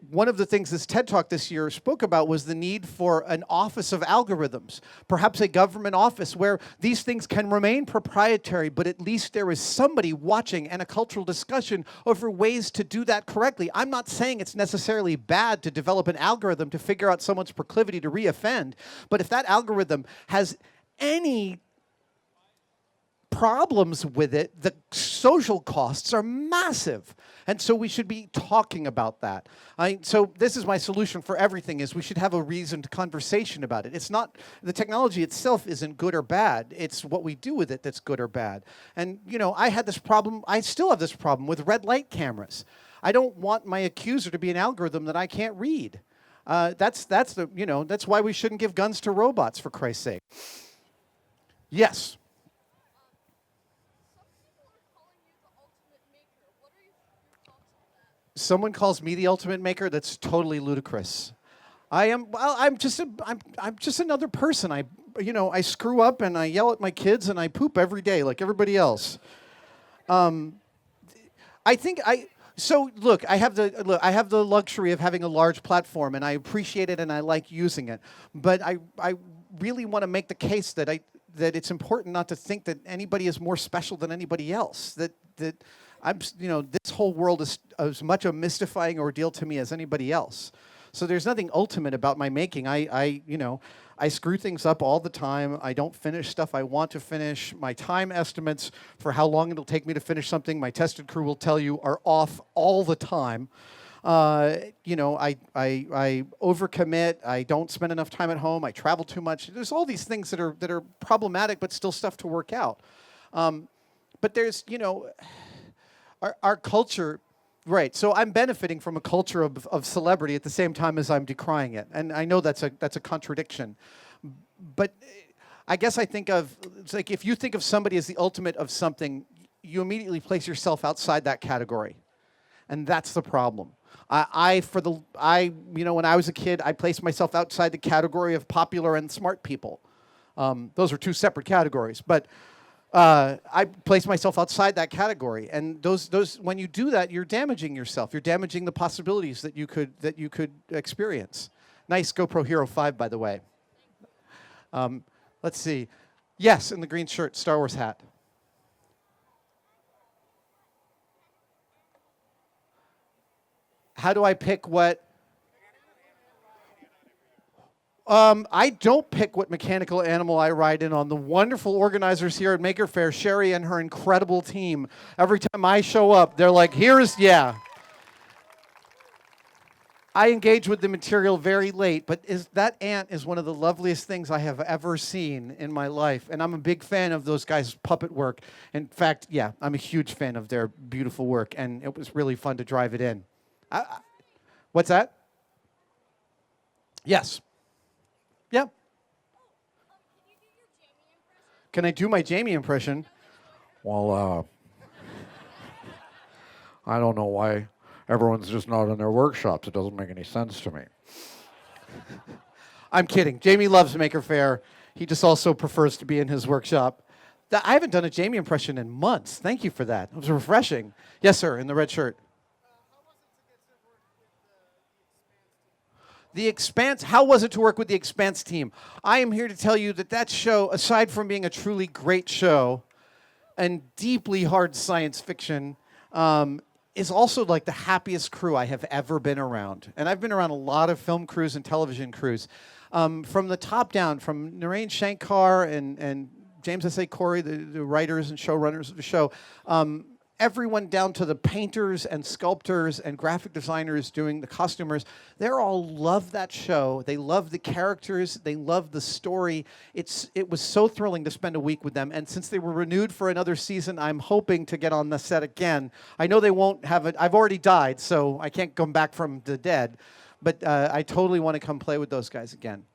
One of the things this TED Talk this year spoke about was the need for an office of algorithms, perhaps a government office where these things can remain proprietary, but at least there is somebody watching and a cultural discussion over ways to do that correctly. I'm not saying it's necessarily bad to develop an algorithm to figure out someone's proclivity to reoffend, but if that algorithm has any problems with it, the social costs are massive. And so we should be talking about that. So this is my solution for everything, is we should have a reasoned conversation about it. It's not, the technology itself isn't good or bad. It's what we do with it that's good or bad. And, I had this problem, I still have this problem with red light cameras. I don't want my accuser to be an algorithm that I can't read. That's why we shouldn't give guns to robots, for Christ's sake. Yes. Someone calls me the ultimate maker. That's totally ludicrous. I'm just another person. I screw up and I yell at my kids and I poop every day like everybody else. I think so look, I have the luxury of having a large platform, and I appreciate it and I like using it. But I really want to make the case that it's important not to think that anybody is more special than anybody else. That this whole world is as much a mystifying ordeal to me as anybody else. So there's nothing ultimate about my making. I screw things up all the time. I don't finish stuff I want to finish. My time estimates for how long it'll take me to finish something, my tested crew will tell you, are off all the time. I overcommit. I don't spend enough time at home. I travel too much. There's all these things that are problematic, but still stuff to work out. But there's, our culture. Right. So I'm benefiting from a culture of celebrity at the same time as I'm decrying it. And I know that's a contradiction. But I guess it's like if you think of somebody as the ultimate of something, you immediately place yourself outside that category. And that's the problem. When I was a kid, I placed myself outside the category of popular and smart people. Those are two separate categories. But I place myself outside that category, and those when you do that, you're damaging yourself. You're damaging the possibilities that you could experience. Nice GoPro Hero 5, by the way. Let's see. Yes, in the green shirt, Star Wars hat. How do I pick what? I don't pick what mechanical animal I ride in on. The wonderful organizers here at Maker Faire, Sherry and her incredible team. Every time I show up, they're like, I engage with the material very late, but that ant is one of the loveliest things I have ever seen in my life. And I'm a big fan of those guys' puppet work. In fact, I'm a huge fan of their beautiful work, and it was really fun to drive it in. What's that? Yes. Yeah. Can I do my Jamie impression? Well, I don't know why everyone's just not in their workshops. It doesn't make any sense to me. I'm kidding. Jamie loves Maker Faire. He just also prefers to be in his workshop. I haven't done a Jamie impression in months. Thank you for that. It was refreshing. Yes, sir, in the red shirt. The Expanse, how was it to work with the Expanse team? I am here to tell you that show, aside from being a truly great show and deeply hard science fiction, is also like the happiest crew I have ever been around. And I've been around a lot of film crews and television crews. From the top down, from Narain Shankar and James S.A. Corey, the writers and showrunners of the show, everyone down to the painters and sculptors and graphic designers doing the costumers, they all love that show. They love the characters. They love the story. It was so thrilling to spend a week with them. And since they were renewed for another season, I'm hoping to get on the set again. I know they won't have it. I've already died, so I can't come back from the dead. But I totally want to come play with those guys again.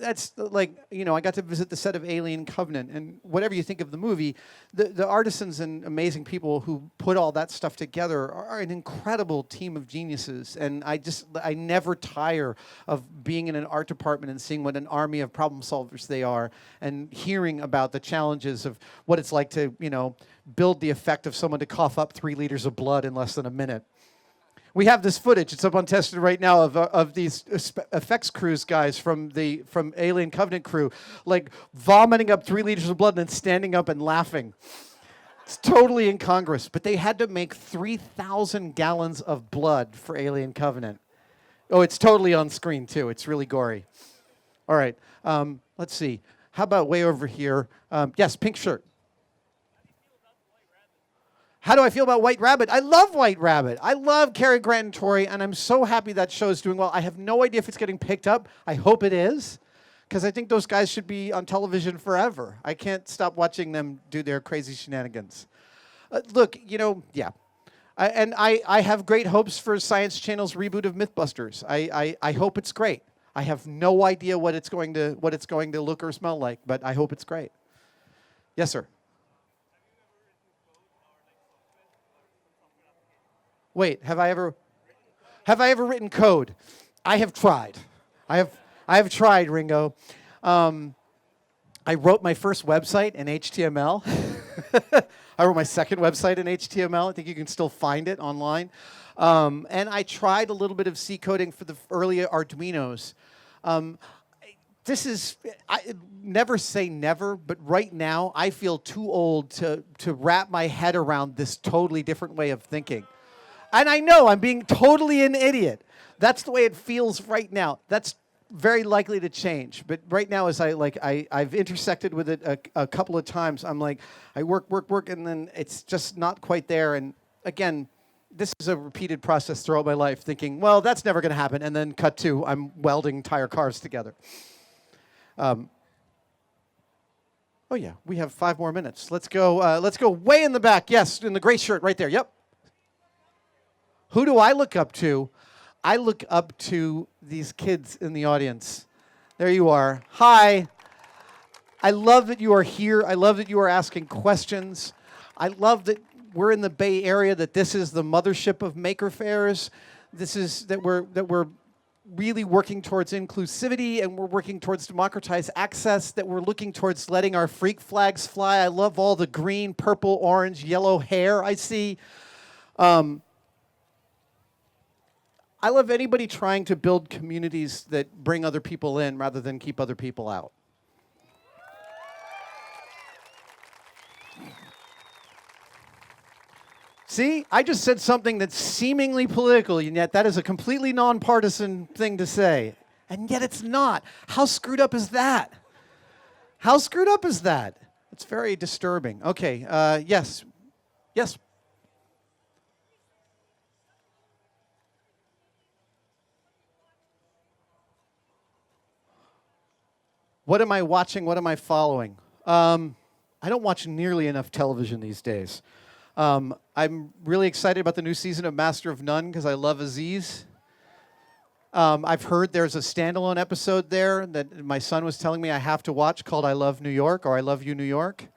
That's like, I got to visit the set of Alien Covenant, and whatever you think of the movie, the artisans and amazing people who put all that stuff together are an incredible team of geniuses. And I never tire of being in an art department and seeing what an army of problem solvers they are, and hearing about the challenges of what it's like to, build the effect of someone to cough up 3 liters of blood in less than a minute. We have this footage. It's up on Tested right now of these effects crews guys from Alien Covenant crew, like vomiting up 3 liters of blood and then standing up and laughing. It's totally incongruous. But they had to make 3,000 gallons of blood for Alien Covenant. Oh, it's totally on screen too. It's really gory. All right. Let's see. How about way over here? Yes, pink shirt. How do I feel about White Rabbit? I love White Rabbit. I love Cary Grant and Tori, and I'm so happy that show is doing well. I have no idea if it's getting picked up. I hope it is, because I think those guys should be on television forever. I can't stop watching them do their crazy shenanigans. Look, I have great hopes for Science Channel's reboot of Mythbusters. I hope it's great. I have no idea what it's going to look or smell like, but I hope it's great. Yes, sir. Wait, have I ever written code? I have tried. I have tried, Ringo. I wrote my first website in HTML. I wrote my second website in HTML. I think you can still find it online. And I tried a little bit of C coding for the early Arduinos. Never say never, but right now I feel too old to wrap my head around this totally different way of thinking. And I know I'm being totally an idiot. That's the way it feels right now. That's very likely to change. But right now, as I've intersected with it a couple of times, I'm like, I work, and then it's just not quite there. And again, this is a repeated process throughout my life, thinking, well, that's never going to happen. And then cut to, I'm welding entire cars together. Oh yeah, we have 5 more minutes. Let's go way in the back. Yes, in the gray shirt right there. Yep. Who do I look up to? I look up to these kids in the audience. There you are. Hi. I love that you are here. I love that you are asking questions. I love that we're in the Bay Area, that this is the mothership of Maker Fairs. This is that we're really working towards inclusivity, and we're working towards democratized access, that we're looking towards letting our freak flags fly. I love all the green, purple, orange, yellow hair I see. I love anybody trying to build communities that bring other people in rather than keep other people out. See, I just said something that's seemingly political, and yet that is a completely nonpartisan thing to say. And yet it's not. How screwed up is that? How screwed up is that? It's very disturbing. Okay, yes. Yes. What am I watching? What am I following? I don't watch nearly enough television these days. I'm really excited about the new season of Master of None because I love Aziz. I've heard there's a standalone episode there that my son was telling me I have to watch called I Love New York or I Love You New York.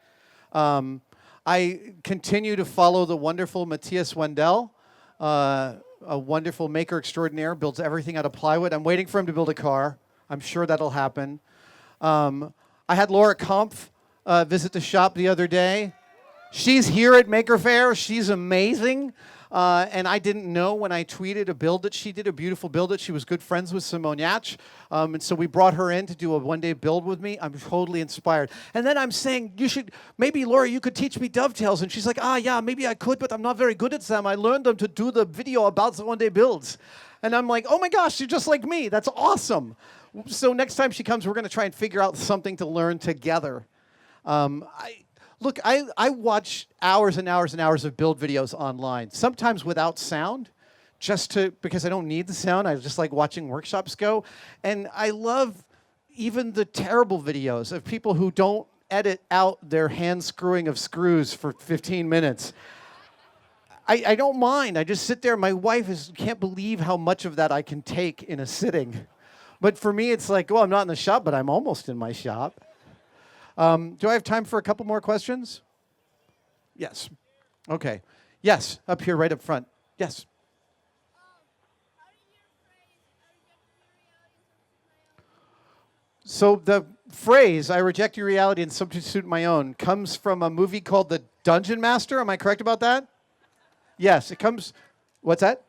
I continue to follow the wonderful Matthias Wendell, a wonderful maker extraordinaire, builds everything out of plywood. I'm waiting for him to build a car. I'm sure that'll happen. I had Laura Kampf visit the shop the other day. She's here at Maker Faire. She's amazing. And I didn't know when I tweeted a build that she did, a beautiful build that she was good friends with Simone Yach. And so we brought her in to do a one-day build with me. I'm totally inspired. And then I'm saying, maybe Laura, you could teach me dovetails. And she's like, yeah, maybe I could, but I'm not very good at them. I learned them to do the video about the one-day builds. And I'm like, oh my gosh, you're just like me. That's awesome. So next time she comes, we're going to try and figure out something to learn together. I watch hours and hours and hours of build videos online, sometimes without sound, because I don't need the sound. I just like watching workshops go. And I love even the terrible videos of people who don't edit out their hand screwing of screws for 15 minutes. I don't mind. I just sit there. My wife can't believe how much of that I can take in a sitting. But for me, it's like, I'm not in the shop, but I'm almost in my shop. Do I have time for a couple more questions? Yes. Okay. Yes, up here, right up front. Yes. So the phrase, I reject your reality and substitute my own, comes from a movie called The Dungeon Master. Am I correct about that? Yes, it comes... What's that?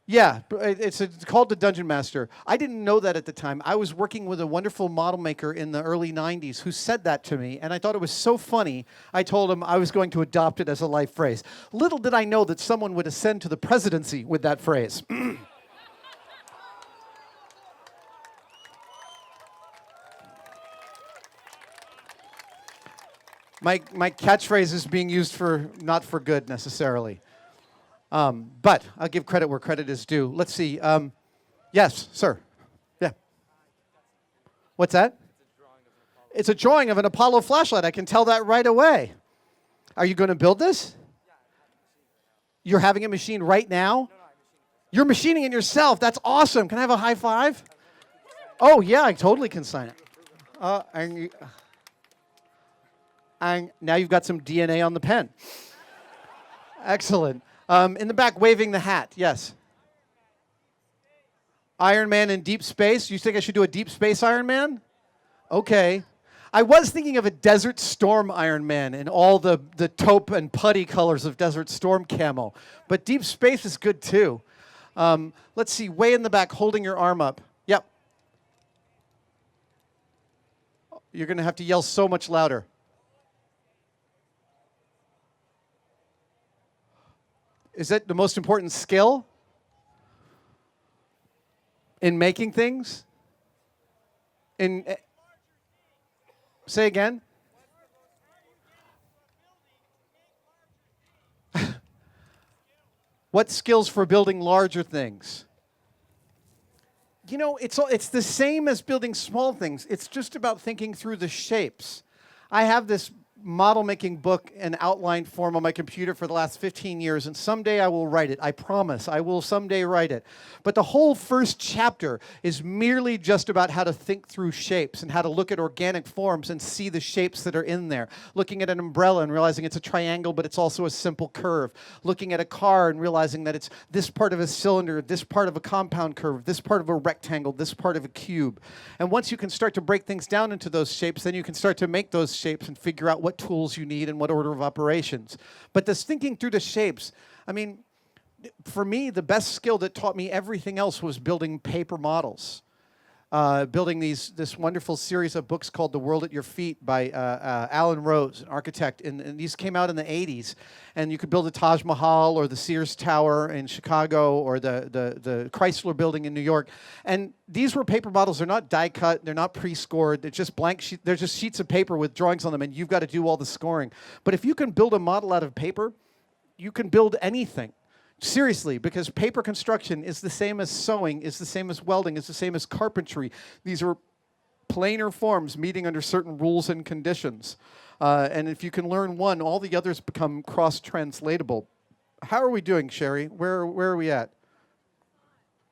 Yeah, it's called The Dungeon Master. I didn't know that at the time. I was working with a wonderful model maker in the early 90s who said that to me, and I thought it was so funny, I told him I was going to adopt it as a life phrase. Little did I know that someone would ascend to the presidency with that phrase. My catchphrase is being used not for good necessarily. But I'll give credit where credit is due. Let's see. Yes, sir. Yeah. What's that? It's a drawing of an Apollo flashlight. I can tell that right away. Are you going to build this? You're having a machine right now? You're machining it yourself. That's awesome. Can I have a high five? Oh, yeah, I totally can sign it. And now you've got some DNA on the pen. Excellent. In the back, waving the hat. Yes. Iron Man in deep space. You think I should do a deep space Iron Man? Okay. I was thinking of a Desert Storm Iron Man in all the taupe and putty colors of Desert Storm camo. But Deep Space is good too. Let's see, way in the back, holding your arm up. Yep. You're going to have to yell so much louder. Is that the most important skill in making things? Say again? What skills for building larger things? You know, it's the same as building small things. It's just about thinking through the shapes. I have this model-making book in outline form on my computer for the last 15 years, and someday I will write it. I promise. I will someday write it. But the whole first chapter is merely just about how to think through shapes and how to look at organic forms and see the shapes that are in there. Looking at an umbrella and realizing it's a triangle, but it's also a simple curve. Looking at a car and realizing that it's this part of a cylinder, this part of a compound curve, this part of a rectangle, this part of a cube. And once you can start to break things down into those shapes, then you can start to make those shapes and figure out what tools you need and what order of operations. But this thinking through the shapes, I mean, for me, the best skill that taught me everything else was building paper models. Building this wonderful series of books called The World at Your Feet by Alan Rose, an architect. And these came out in the 80s. And you could build a Taj Mahal or the Sears Tower in Chicago or the Chrysler Building in New York. And these were paper models. They're not die cut. They're not pre-scored. They're just blank they're just sheets of paper with drawings on them, and you've got to do all the scoring. But if you can build a model out of paper, you can build anything. Seriously, because paper construction is the same as sewing, is the same as welding, is the same as carpentry. These are planar forms meeting under certain rules and conditions. And if you can learn one, all the others become cross-translatable. How are we doing, Sherry? Where are we at?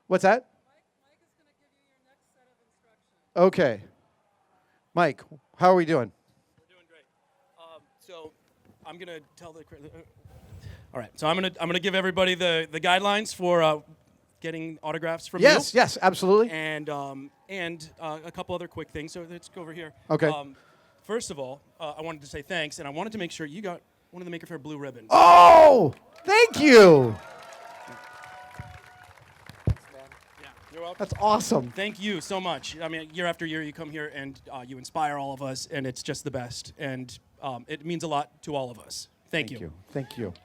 What's that? Mike is going to give you your next set of instructions. Okay. Mike, how are we doing? We're doing great. So I'm going to tell the... All right, so I'm gonna give everybody the guidelines for getting autographs from you. Yes, absolutely. And a couple other quick things. So let's go over here. Okay. First of all, I wanted to say thanks, and I wanted to make sure you got one of the Maker Faire blue ribbons. Oh, thank you. Yeah, you're welcome. That's awesome. Thank you so much. I mean, year after year, you come here and you inspire all of us, and it's just the best. And it means a lot to all of us. Thank you. Thank you.